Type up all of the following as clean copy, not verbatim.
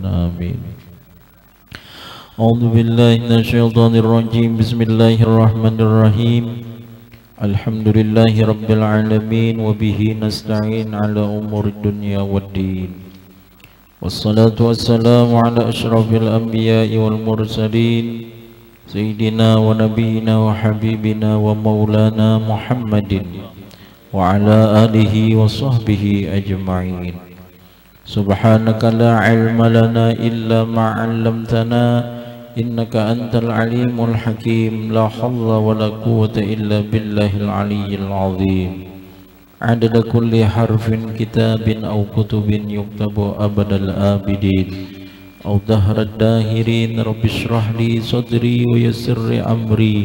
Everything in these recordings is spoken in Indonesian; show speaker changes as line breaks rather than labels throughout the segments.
آمين. أعوذ بالله من الشيطان الرجيم. بسم الله الرحمن الرحيم. الحمد لله رب العالمين وبه نستعين على أمور الدنيا والدين، والصلاة والسلام على أشرف الأنبياء والمرسلين سيدنا ونبينا وحبيبنا ومولانا محمد وعلى آله وصحبه أجمعين. سبحانك لا علم لنا إلا ما علمتنا إنك أنت العليم الحكيم. لا حول ولا قوة إلا بالله العلي العظيم. عدد كل حرف كتاب أو كتب يكتب أبد الآبدين أو دهر الداهرين. رب اشرح لي صدري ويسر لي أمري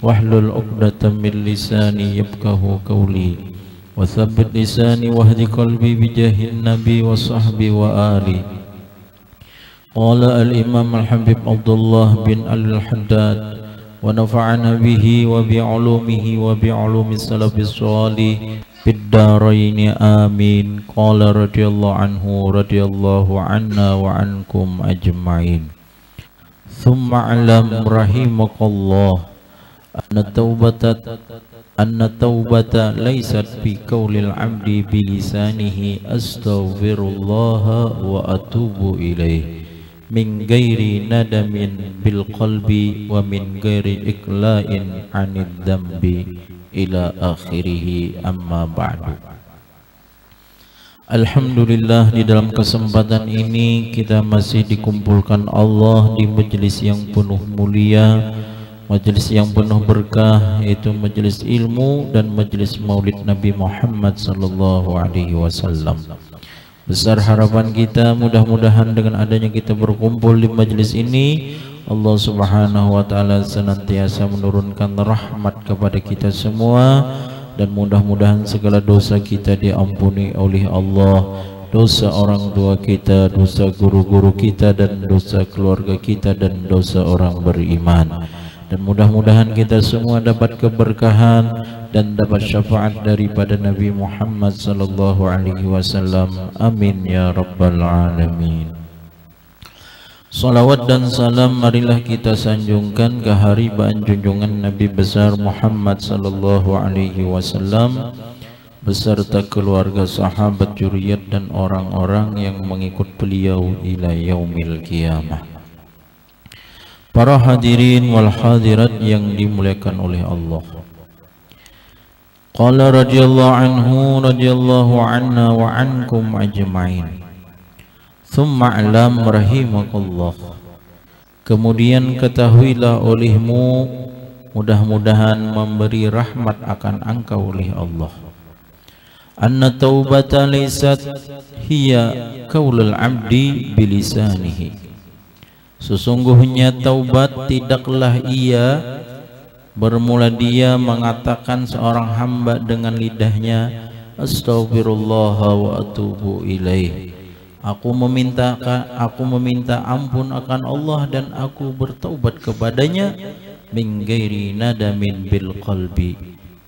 واحلل عقدة من لساني يفقه قولي وثبت لساني واهد قلبي بجاه النبي وصحبه وآله. قال الإمام الحبيب عبد الله بن الحداد ونفعنا به وبعلومه وبعلوم السلف الصالح في الدارين آمين. قال رضي الله عنه رضي الله عنا وعنكم أجمعين. ثم اعلم رحمك الله أن التوبة ليست بقول العبد بلسانه أستغفر الله وأتوب إليه من غير ندم بالقلب ومن غير إقلاع عن الذنب إلى آخره. أما بعد. Alhamdulillah, di dalam kesempatan ini kita masih dikumpulkan Allah di majelis yang penuh mulia, majelis yang penuh berkah, yaitu majelis ilmu dan majelis maulid Nabi Muhammad sallallahu alaihi wasallam. Besar harapan kita, mudah-mudahan dengan adanya kita berkumpul di majelis ini, Allah Subhanahu wa taala senantiasa menurunkan rahmat kepada kita semua, dan mudah-mudahan segala dosa kita diampuni oleh Allah, dosa orang tua kita, dosa guru-guru kita, dan dosa keluarga kita, dan dosa orang beriman. Dan mudah-mudahan kita semua dapat keberkahan dan dapat syafaat daripada Nabi Muhammad sallallahu alaihi wasallam. Amin ya rabbal alamin. Salawat dan salam marilah kita sanjungkan ke haribaan junjungan Nabi besar Muhammad sallallahu alaihi wasallam beserta keluarga, sahabat, zuriat dan orang-orang yang mengikut beliau ila yaumil qiyamah. Para hadirin wal hadirat yang dimuliakan oleh Allah. Qala radhiyallahu anhu radhiyallahu anna wa ankum ajma'in. Thumma alam rahimakallah. Kemudian ketahuilah olehmu, mudah-mudahan memberi rahmat akan engkau oleh Allah, anna taubata laysat hiya qaulul abdi bilisanihi. Sesungguhnya taubat tidaklah ia bermula dia mengatakan seorang hamba dengan lidahnya, astaghfirullah wa atubu ilaih. Aku meminta ampun akan Allah dan aku bertaubat kepadanya, min ghairi nadamin bil qalbi,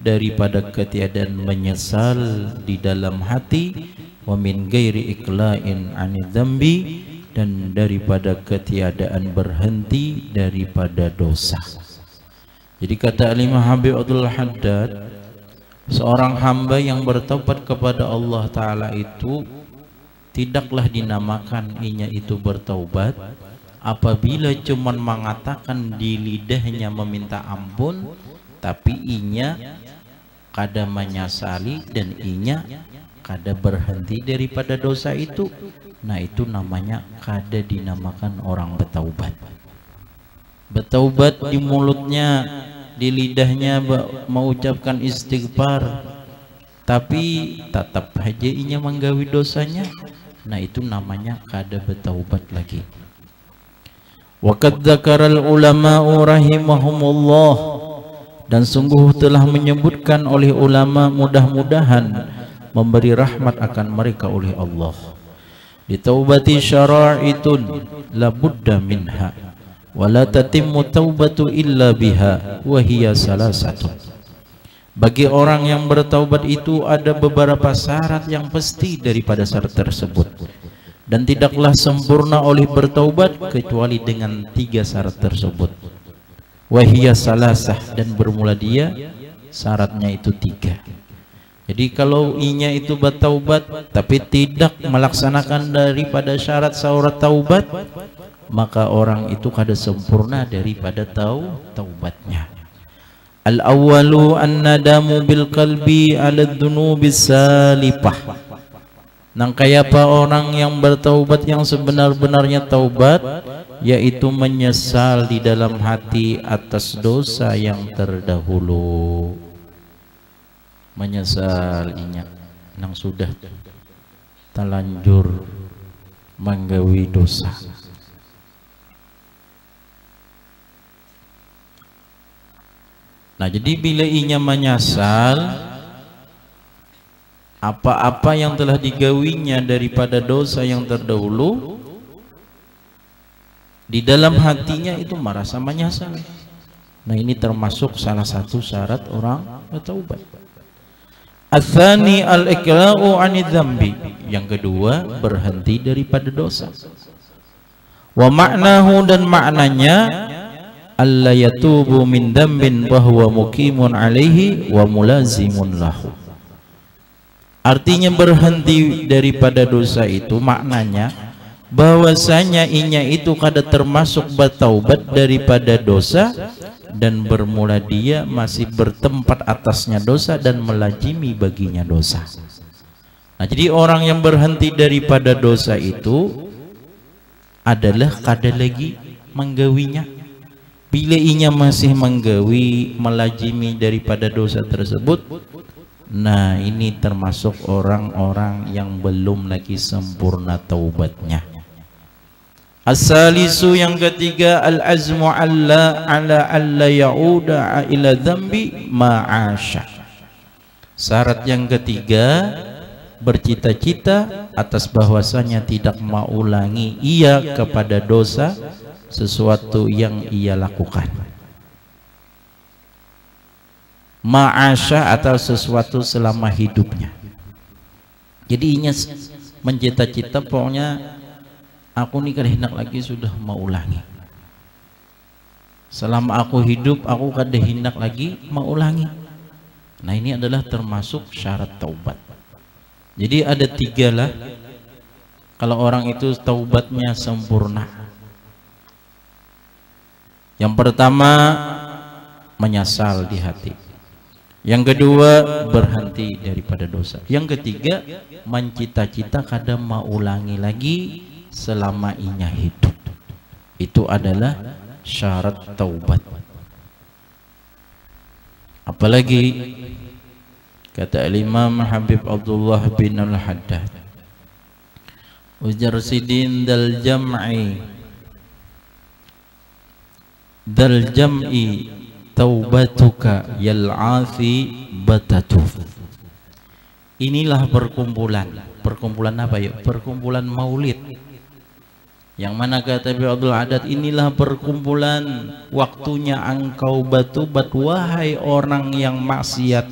daripada ketiadaan menyesal di dalam hati, wa min ghairi iqla'in 'anil dzambi, dan daripada ketiadaan berhenti daripada dosa. Jadi kata Imam Habib Abdul Haddad, seorang hamba yang bertaubat kepada Allah Ta'ala itu tidaklah dinamakan inya itu bertaubat apabila cuman mengatakan di lidahnya meminta ampun, tapi inya kada menyesali dan inya kada berhenti daripada dosa itu. Nah itu namanya kada dinamakan orang bertaubat. Bertaubat di mulutnya, di lidahnya mengucapkan istighfar, tapi tetap aja inya menggawi dosanya. Nah itu namanya kada bertaubat lagi. Wa qad dzakaral ulama'u rahimahumullah, dan sungguh telah menyebutkan oleh ulama, mudah-mudahan memberi rahmat akan mereka oleh Allah. Di taubati syara'itun la budda minha wa la tatimmu taubatu illa biha wa hiya salasatun. Bagi orang yang bertaubat itu ada beberapa syarat yang pasti daripada syarat tersebut, dan tidaklah sempurna oleh bertaubat kecuali dengan 3 syarat tersebut. Wahiyya salasah, dan bermula dia syaratnya itu 3. Jadi kalau inya itu bertaubat tapi tidak melaksanakan daripada syarat-syarat taubat, maka orang itu kada sempurna daripada taubatnya. Al-awwalu an-nadamu bil qalbi 'ala dzunubis salifah. Nang kayapa orang yang bertaubat yang sebenar-benarnya taubat, yaitu menyesal di dalam hati atas dosa yang terdahulu. Menyesal inya nang sudah telanjur menggawi dosa. Nah, jadi bila inya menyesal apa-apa yang telah digawinya daripada dosa yang terdahulu, di dalam hatinya itu merasa menyesal. Nah, ini termasuk salah satu syarat orang bertaubat. Ats-tsani al-iqla'u 'anidz dzambi. Yang kedua, berhenti daripada dosa. Wa ma'nahu, dan maknanya alla yatubu min dzambin wa huwa muqimun 'alaihi wa mulazimun lahu. Artinya berhenti daripada dosa itu maknanya bahwasanya inya itu kada termasuk bertaubat daripada dosa, dan bermula dia masih bertempat atasnya dosa dan melazimi baginya dosa. Nah, jadi orang yang berhenti daripada dosa itu adalah kada lagi menggawinya. Bila inya masih menggawi, melazimi daripada dosa tersebut, nah ini termasuk orang-orang yang belum lagi sempurna taubatnya. As-salisu, yang ketiga, al-azmu ala alla ya'uda ila dzambi ma'asya. Syarat yang ketiga, bercita-cita atas bahwasanya tidak mau ulangi ia kepada dosa sesuatu yang ia lakukan. Ma'asya atau sesuatu selama hidupnya. Jadi inya mencita-cita pokoknya aku nih kada hendak lagi sudah mau ulangi. Selama aku hidup aku kada hendak lagi mau ulangi. Nah, ini adalah termasuk syarat taubat. Jadi ada 3 lah kalau orang itu taubatnya sempurna. Yang pertama, menyesal di hati. Yang kedua, berhenti daripada dosa. Yang ketiga, mencita-cita kada mau ulangi lagi selama inya hidup. Itu adalah syarat taubat. Apalagi kata Imam Habib Abdullah bin Al-Haddad, ujar sidin dal jam'i taubatuka yal'afi batatu. Inilah perkumpulan apa ya? Perkumpulan maulid. Yang mana kata Abdul Haddad, inilah perkumpulan waktunya engkau batubat wahai orang yang maksiat.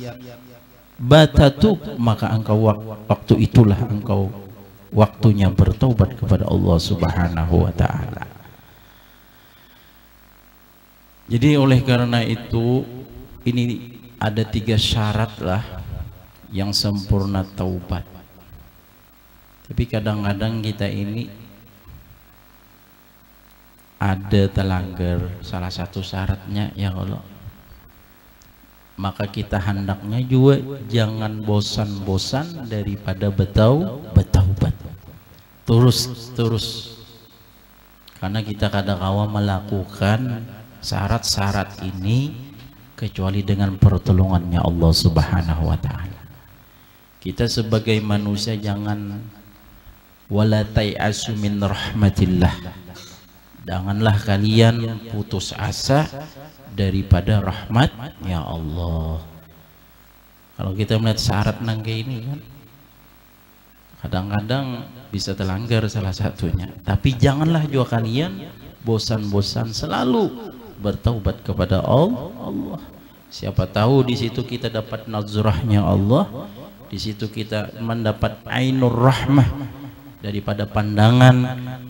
Batatu, maka engkau waktu itulah engkau waktunya bertaubat kepada Allah Subhanahu wa taala. Jadi oleh karena itu ini ada 3 syarat lah yang sempurna taubat. Tapi kadang-kadang kita ini ada terlanggar salah satu syaratnya, ya Allah. Maka kita hendaknya juga jangan bosan-bosan daripada bertaubat. Terus. Karena kita kadang-kadang melakukan syarat-syarat ini kecuali dengan pertolongannya Allah Subhanahu wa taala. Kita sebagai manusia jangan wala tai'asu min rahmatillah. Janganlah kalian putus asa daripada rahmat ya Allah. Kalau kita melihat syarat nang kayak ini kan kadang-kadang bisa terlanggar salah satunya. Tapi janganlah juga kalian bosan-bosan selalu bertaubat kepada Allah. Siapa tahu di situ kita dapat nazrahnya Allah, di situ kita mendapat ainur rahmah, daripada pandangan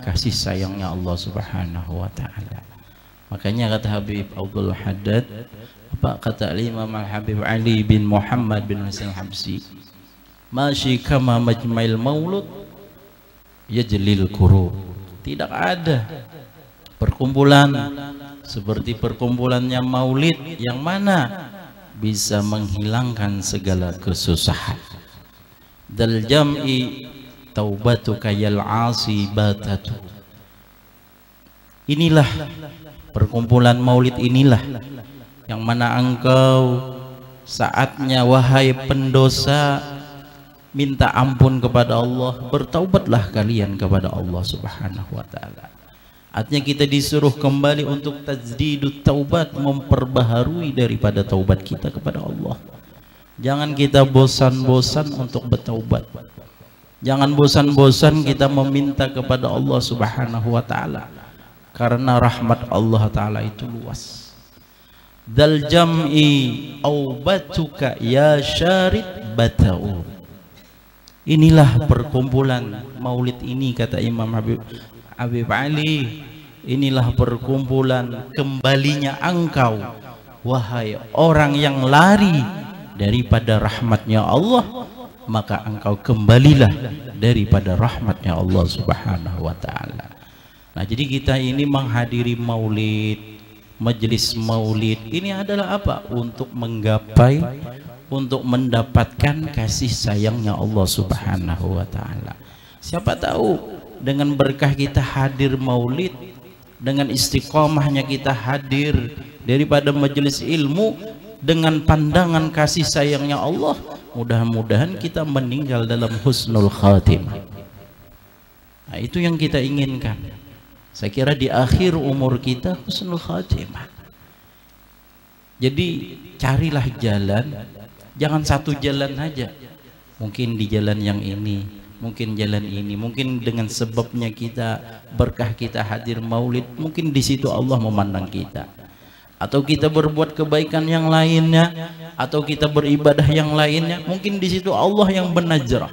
kasih sayangnya Allah Subhanahu wa taala. Makanya kata Habib Abdul Haddad, apa kata Imam Al-Habib Ali bin Muhammad bin Hasan Al-Habsi, masyi kama majma'il maulud yajlil qurub. Tidak ada perkumpulan seperti perkumpulannya maulid yang mana bisa menghilangkan segala kesusahan. Dal jam'i taubatuka yal asi batatu. Inilah perkumpulan maulid, inilah yang mana engkau saatnya wahai pendosa minta ampun kepada Allah, bertaubatlah kalian kepada Allah Subhanahu wa taala. Artinya kita disuruh kembali untuk tajdidut taubat, memperbaharui daripada taubat kita kepada Allah. Jangan kita bosan-bosan untuk bertaubat. Jangan bosan-bosan kita meminta kepada Allah Subhanahu wa taala, karena rahmat Allah taala itu luas. Dal jam'i aubatuka ya syarid batau. Inilah perkumpulan maulid ini, kata Imam Habib Ali, inilah perkumpulan kembalinya engkau wahai orang yang lari daripada rahmatnya Allah, maka engkau kembalilah daripada rahmatnya Allah Subhanahu wa ta'ala. Nah, jadi kita ini menghadiri maulid, majelis maulid ini adalah apa? Untuk menggapai, untuk mendapatkan kasih sayangnya Allah Subhanahu wa ta'ala. Siapa tahu dengan berkah kita hadir maulid, dengan istiqomahnya kita hadir daripada majelis ilmu, dengan pandangan kasih sayangnya Allah, mudah-mudahan kita meninggal dalam husnul khatimah. Nah, itu yang kita inginkan. Saya kira di akhir umur kita husnul khatimah. Jadi carilah jalan, jangan satu jalan aja. Mungkin di jalan yang ini, mungkin jalan ini, mungkin dengan sebabnya kita berkah kita hadir maulid, mungkin di situ Allah memandang kita. Atau kita berbuat kebaikan yang lainnya, atau kita beribadah yang lainnya, mungkin di situ Allah yang benajrah.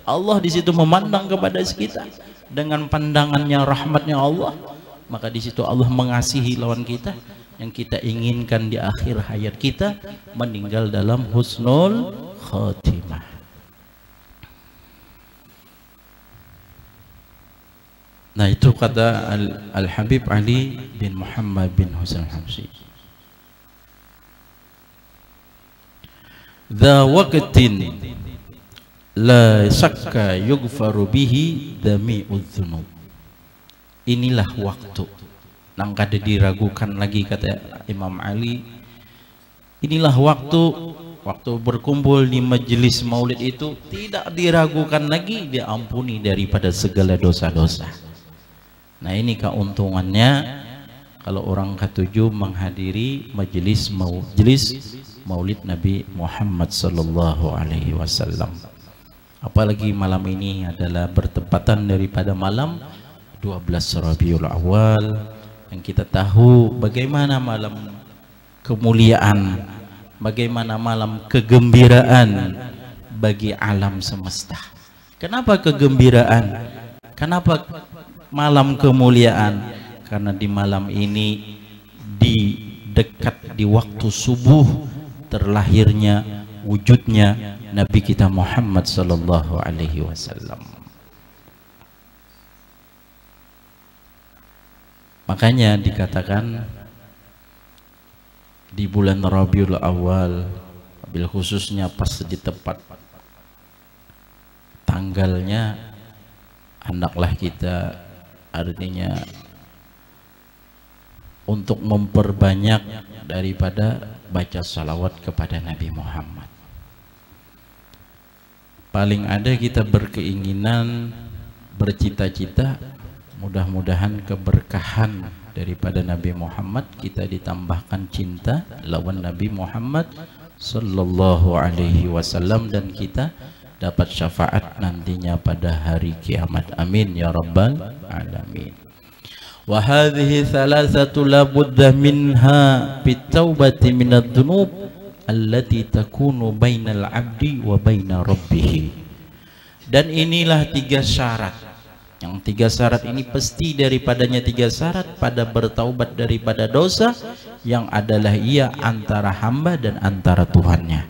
Allah di situ memandang kepada kita dengan pandangannya rahmatnya Allah, maka di situ Allah mengasihi lawan kita. Yang kita inginkan di akhir hayat kita meninggal dalam husnul khatimah. Nah, itu kata Al-Habib Ali bin Muhammad bin Hasan Al-Habsi. Dha waqtin la syakka yughfaru bihi dami'udz dzunub. Inilah waktu nang kada diragukan lagi, kata Imam Ali. Inilah waktu berkumpul di majelis maulid itu tidak diragukan lagi, diampuni daripada segala dosa-dosa. Nah, ini keuntungannya kalau orang ketujuh menghadiri majelis maulid Nabi Muhammad sallallahu alaihi wasallam. Apalagi malam ini adalah bertepatan daripada malam 12 Rabiul Awal, yang kita tahu bagaimana malam kemuliaan, bagaimana malam kegembiraan bagi alam semesta. Kenapa kegembiraan? Kenapa malam kemuliaan? Karena di malam ini, di dekat di waktu subuh, terlahirnya wujudnya Nabi kita Muhammad sallallahu alaihi wasallam. Makanya dikatakan di bulan Rabiul Awal, bil khususnya pas di tepat tanggalnya, hendaklah kita, artinya untuk memperbanyak daripada baca salawat kepada Nabi Muhammad. Paling ada kita berkeinginan, bercita-cita, mudah-mudahan keberkahan daripada Nabi Muhammad kita ditambahkan cinta lawan Nabi Muhammad sallallahu alaihi wasallam, dan kita dapat syafaat nantinya pada hari kiamat. Amin ya rabbal alamin. Wa hadhihi thalathatu la budda minha bitaubati minadz dzunub allati takunu bainal abdi wa baina rabbih. Dan inilah tiga syarat Yang 3 syarat ini pasti daripadanya 3 syarat pada bertaubat daripada dosa yang adalah ia antara hamba dan antara Tuhannya.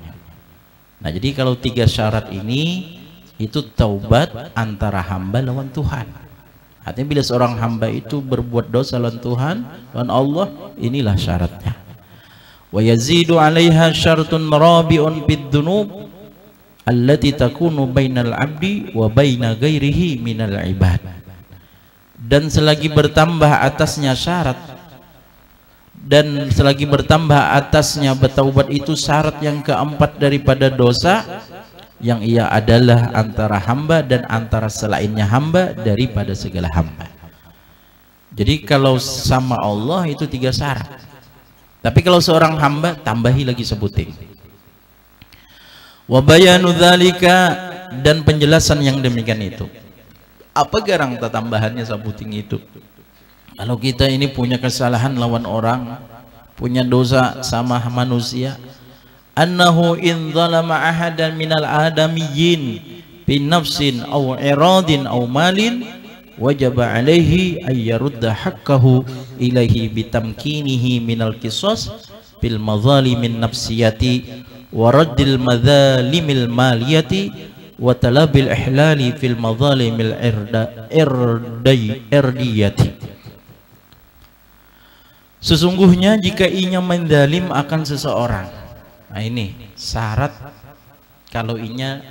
Nah, jadi kalau 3 syarat ini itu taubat antara hamba lawan Tuhan. Artinya bila seorang hamba itu berbuat dosa lawan Tuhan, lawan Allah, inilah syaratnya. Wa yazidu 'alaiha syartun rabi'un fid dzunub allati takunu bainal 'abdi wa baina ghairihi minal 'ibad. Dan selagi bertambah atasnya syarat, dan selagi bertambah atasnya bertaubat itu syarat yang keempat daripada dosa yang ia adalah antara hamba dan antara selainnya hamba daripada segala hamba. Jadi kalau sama Allah itu 3 syarat, tapi kalau seorang hamba tambahi lagi sebutin. Wa bayanu dzalika, dan penjelasan yang demikian itu. Apa garang tambahannya sebutin itu? Kalau kita ini punya kesalahan lawan orang, punya dosa sama manusia, annahu in zalama ahadan minal adamiyyin bi nafsin aw iradin aw malin wajaba alaihi ay yarudda haqqahu ilaihi bitamkinihi minal qisas bil mazalimin nafsiyati wa raddil madzalimil maliyati wa talabil ihlali fil madzalimil irdiyati. Sesungguhnya jika inya menzalim akan seseorang, nah ini syarat kalau inya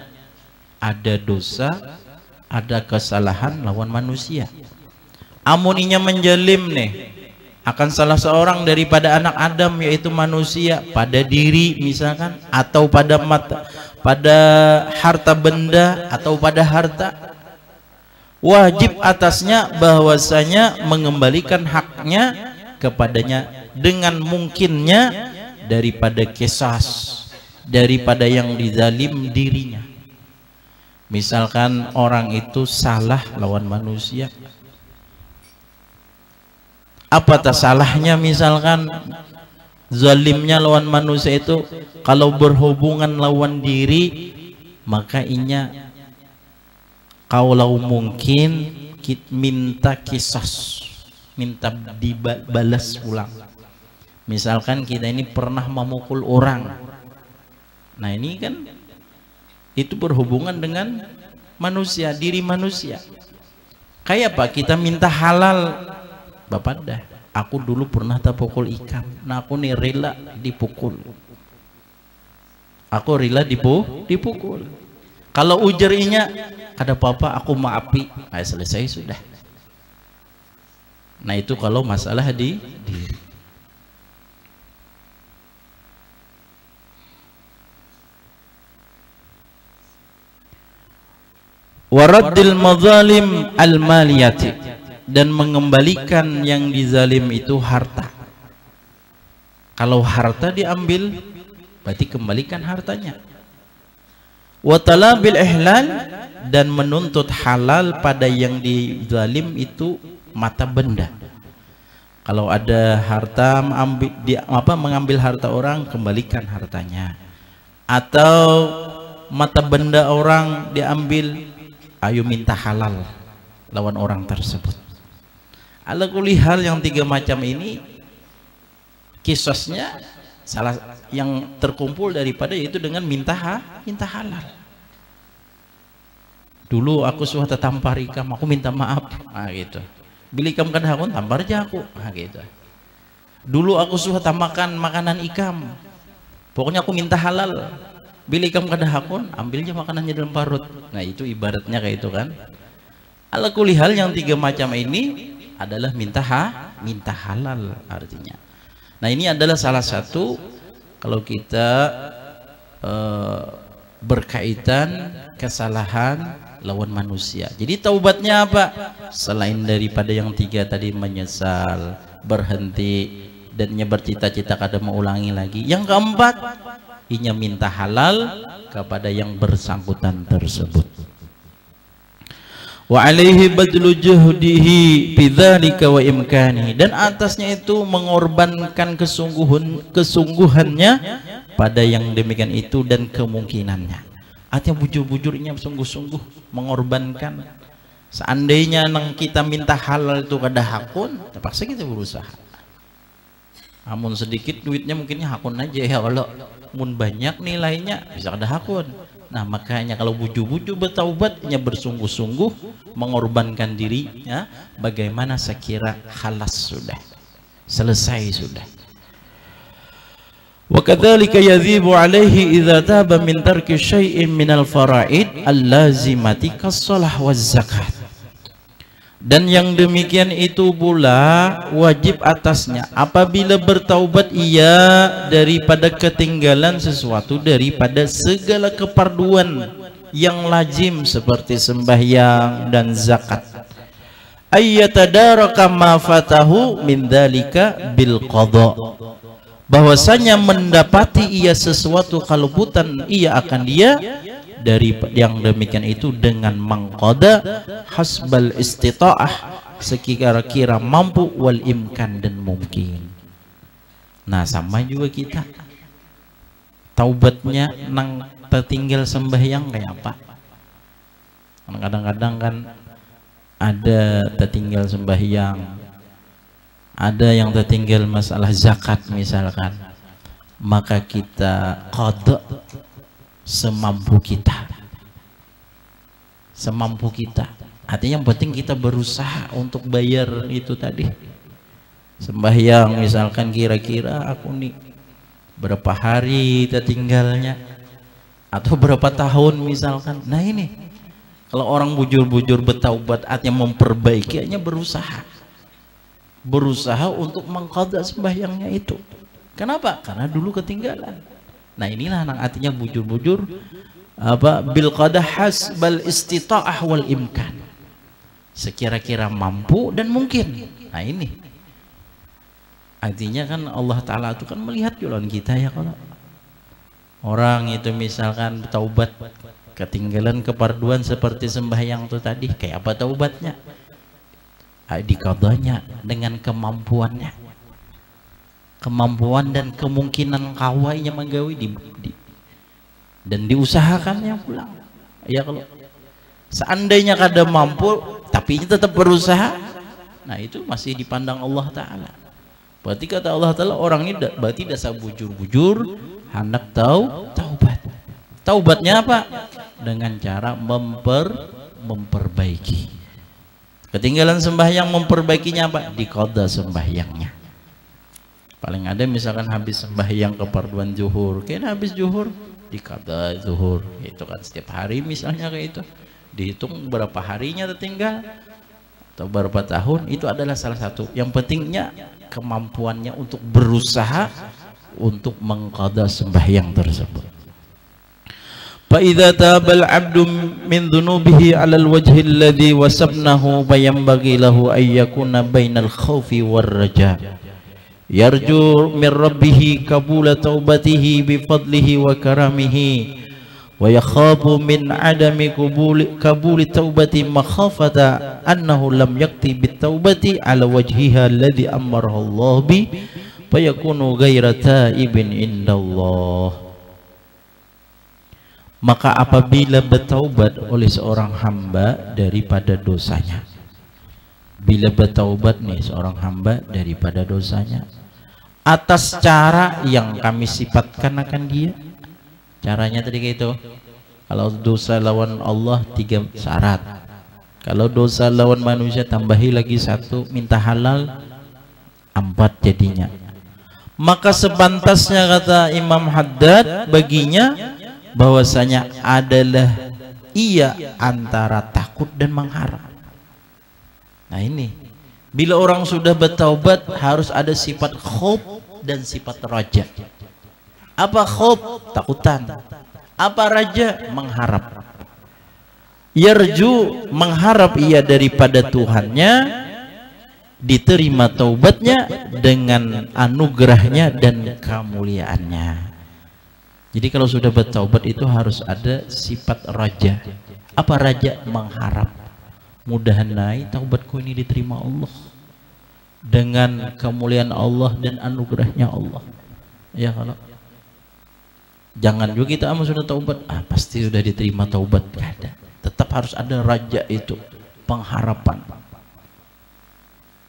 ada dosa, ada kesalahan lawan manusia. Amun inya menjalim nih akan salah seorang daripada anak Adam, yaitu manusia, pada diri misalkan, atau pada mata, pada harta benda, atau pada harta, wajib atasnya bahwasanya mengembalikan haknya kepadanya dengan mungkinnya daripada kisas, daripada yang dizalim dirinya. Misalkan orang itu salah lawan manusia, apa tak salahnya? Misalkan zalimnya lawan manusia itu kalau berhubungan lawan diri, maka inya kalau mungkin minta kisas, minta dibalas ulang. Misalkan kita ini pernah memukul orang, nah ini kan itu berhubungan dengan manusia, diri manusia. Kayak apa? Kita minta halal, Bapak dah, aku dulu pernah terpukul ikan, nah aku nih rela dipukul, aku rela dipukul. Kalau ujarinya ada apa-apa aku maafi, nah selesai sudah. Nah itu kalau masalah di diri. Waraddil mazalim al-maliyati, dan mengembalikan yang dizalim itu harta. Kalau harta diambil, berarti kembalikan hartanya. Wa talabil ihlal, dan menuntut halal pada yang dizalim itu mata benda. Kalau ada harta mengambil harta orang, kembalikan hartanya. Atau mata benda orang diambil, ayo minta halal lawan orang tersebut. Ala kulli hal yang 3 macam ini kisosnya salah yang terkumpul daripada yaitu dengan minta halal. Dulu aku sudah tertampar ikam, aku minta maaf, nah gitu. Bila ikam kada hakun tampar aja aku, nah gitu. Dulu aku sudah tamakan makanan ikam, pokoknya aku minta halal. Bila ikam kada hakun, ambilnya makanannya dalam parut. Nah itu ibaratnya kayak itu kan. Ala kulli hal yang 3 macam ini adalah minta halal artinya. Nah ini adalah salah satu kalau kita berkaitan kesalahan lawan manusia. Jadi taubatnya apa? Selain daripada yang 3 tadi, menyesal, berhenti, dan bercita-cita kada mau ulangi lagi. Yang keempat, inya minta halal kepada yang bersangkutan tersebut. Wa alaihi badlu juhdihi bidzalika wa imkani, dan atasnya itu mengorbankan kesungguhannya pada yang demikian itu dan kemungkinannya. Artinya bujur-bujurnya sungguh-sungguh mengorbankan Seandainya nang kita minta halal itu kada hakun, terpaksa kita berusaha. Amun sedikit duitnya mungkinnya hakun aja ya, kalau mun banyak nilainya bisa kada hakun. Nah makanya kalau buju-buju bertaubatnya bersungguh-sungguh mengorbankan dirinya, bagaimana sekira halas sudah, selesai sudah. Wa kadzalika yadhibu alaihi idza taba min tarki syai'in minal fara'id allazimati kas-shalah waz zakat. Dan yang demikian itu pula wajib atasnya apabila bertaubat ia daripada ketinggalan sesuatu daripada segala keparduan yang lazim seperti sembahyang dan zakat, ayyatadaraka ma fatahu min dzalika bil qada, bahwasanya mendapati ia sesuatu kaluputan ia akan dia dari yang demikian itu dengan mengqada hasbal istita'ah, sekira-kira mampu, wal imkan dan mungkin. Nah sama juga kita taubatnya nang tertinggal sembahyang kayak apa. Kadang-kadang kan ada tertinggal sembahyang, ada yang tertinggal masalah zakat misalkan, maka kita qada semampu kita, semampu kita. Artinya yang penting kita berusaha untuk bayar itu tadi. Sembahyang misalkan kira-kira aku nih berapa hari tertinggalnya atau berapa tahun misalkan. Nah ini kalau orang bujur-bujur bertaubat artinya memperbaiki, hanya berusaha untuk mengqada sembahyangnya itu. Kenapa? Karena dulu ketinggalan. Nah inilah yang artinya bujur-bujur apa bil qada hasbal istita'ah wal imkan, sekira-kira mampu dan mungkin. Nah ini artinya kan Allah Ta'ala itu kan melihat jalan kita ya. Kalau orang itu misalkan taubat ketinggalan keparduan seperti sembahyang itu tadi, kayak apa taubatnya? Dikadanya dengan kemampuannya, kemampuan dan kemungkinan kawainya menggawi dan diusahakannya pulang ya. Kalau seandainya kada mampu tapi tetap berusaha, nah itu masih dipandang Allah Ta'ala. Berarti kata Allah Ta'ala orang ini berarti dasar bujur-bujur hendak taubat. Taubatnya apa? Dengan cara memperbaiki. Ketinggalan sembahyang, memperbaikinya apa? Diqada sembahyangnya. Paling ada misalkan habis sembahyang keparduan zuhur, kayaknya habis zuhur diqada zuhur, itu kan setiap hari misalnya kayak itu, dihitung berapa harinya tertinggal atau berapa tahun, itu adalah salah satu. Yang pentingnya kemampuannya untuk berusaha untuk mengqada sembahyang tersebut. Fa idza tabal 'abdu min dhunubihi 'alal wajhi alladhi wasabnahu fayanbaghi lahu ay yakuna bainal khaufi war raja, yarju min rabbih qabula taubatihi bi fadlihi wa karamihi wa yakhafu min 'adami qabuli taubati makhafata annahu lam yakti bit taubati 'ala wajhiha alladhi amarahu Allah bi fayakunu ghayra taibin indallah. Maka apabila bertaubat oleh seorang hamba daripada dosanya, bila bertaubat nih seorang hamba daripada dosanya atas cara yang kami sifatkan akan dia, caranya tadi kayak itu. Kalau dosa lawan Allah 3 syarat, kalau dosa lawan manusia tambahi lagi 1, minta halal 4 jadinya. Maka sepantasnya kata Imam Haddad baginya bahwasanya adalah ia antara takut dan mengharap. Nah ini bila orang sudah bertaubat harus ada sifat khauf dan sifat raja. Apa khauf? Takutan. Apa raja? Mengharap. Yarju, mengharap ia daripada Tuhannya diterima taubatnya dengan anugerahnya dan kemuliaannya. Jadi kalau sudah bertaubat itu harus ada sifat raja. Apa raja? Mengharap. Mudahan naik taubatku ini diterima Allah dengan kemuliaan Allah dan anugerahnya Allah. Ya kalau jangan juga kita sudah taubat, pasti sudah diterima taubat. Gak ada. Tetap harus ada raja itu. pengharapan.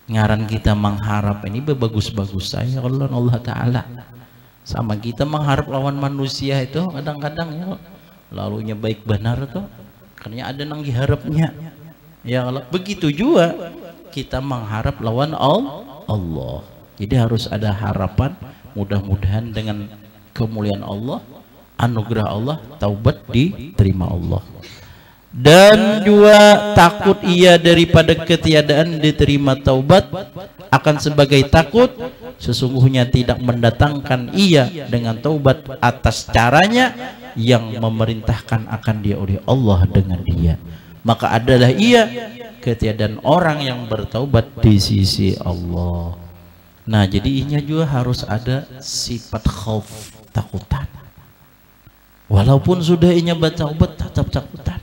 Ngaran kita mengharap ini bagus-bagus saya Allah Ta'ala. Sama kita mengharap lawan manusia itu kadang-kadang ya lalunya baik benar tuh karena ada nang diharapnya ya Allah. Begitu juga kita mengharap lawan Allah. Jadi harus ada harapan, mudah-mudahan dengan kemuliaan Allah, anugerah Allah, taubat diterima Allah. Dan juga takut ia daripada ketiadaan diterima taubat, akan sebagai takut sesungguhnya tidak mendatangkan ia dengan taubat atas caranya yang memerintahkan akan dia oleh Allah dengan dia, maka adalah ia ketiadaan orang yang bertaubat di sisi Allah. Nah, jadi inya juga harus ada sifat khauf, takutan. Walaupun sudah inya bertaubat tetap takutan.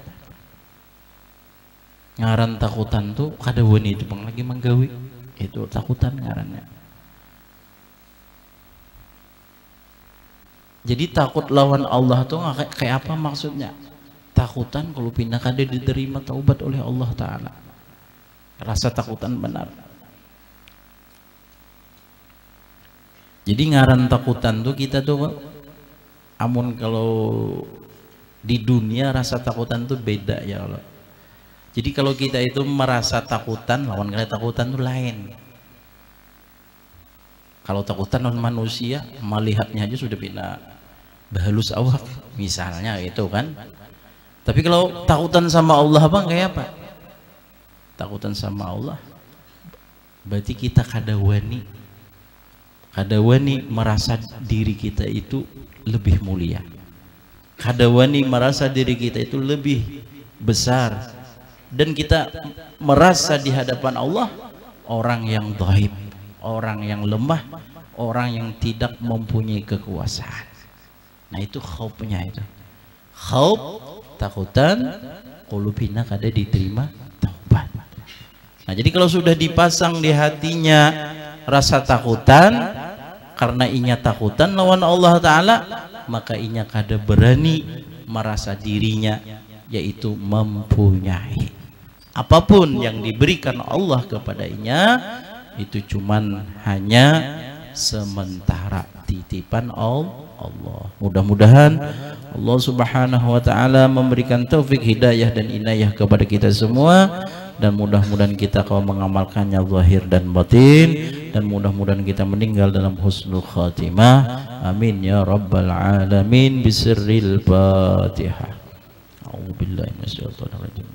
Ngaran takutan tuh kada wani itu bang lagi manggawi itu takutan ngarannya. Jadi takut lawan Allah tuh kayak apa maksudnya? Takutan kalau pindah kada diterima taubat oleh Allah Ta'ala. Rasa takutan benar. Jadi ngaran takutan tuh kita tuh amun kalau di dunia rasa takutan tuh beda ya Allah. Jadi kalau kita itu merasa takutan, lawan kali takutan itu lain. Kalau takutan non manusia, melihatnya aja sudah bina bahalus awak, misalnya gitu kan. Tapi kalau takutan sama Allah bang kayak apa? Takutan sama Allah, berarti kita kada wani merasa diri kita itu lebih mulia. Kada wani merasa diri kita itu lebih besar. Dan kita merasa di hadapan Allah orang yang dhaif, orang yang lemah, orang yang tidak mempunyai kekuasaan. Nah itu khaufnya itu. Khauf, takutan, qulubina kada diterima taubat. Nah jadi kalau sudah dipasang di hatinya rasa takutan, karena inya takutan lawan Allah Ta'ala, maka inya kada berani merasa dirinya yaitu mempunyai apapun yang diberikan Allah kepadanya itu cuman hanya sementara titipan Allah. Mudah-mudahan Allah Subhanahu wa Ta'ala memberikan taufik, hidayah dan inayah kepada kita semua, dan mudah-mudahan kita kau mengamalkannya zahir dan batin, dan mudah-mudahan kita meninggal dalam husnul khatimah. Amin ya rabbal alamin. Bisirril Fatihah. A'udzubillahi minasyaitonir rajim.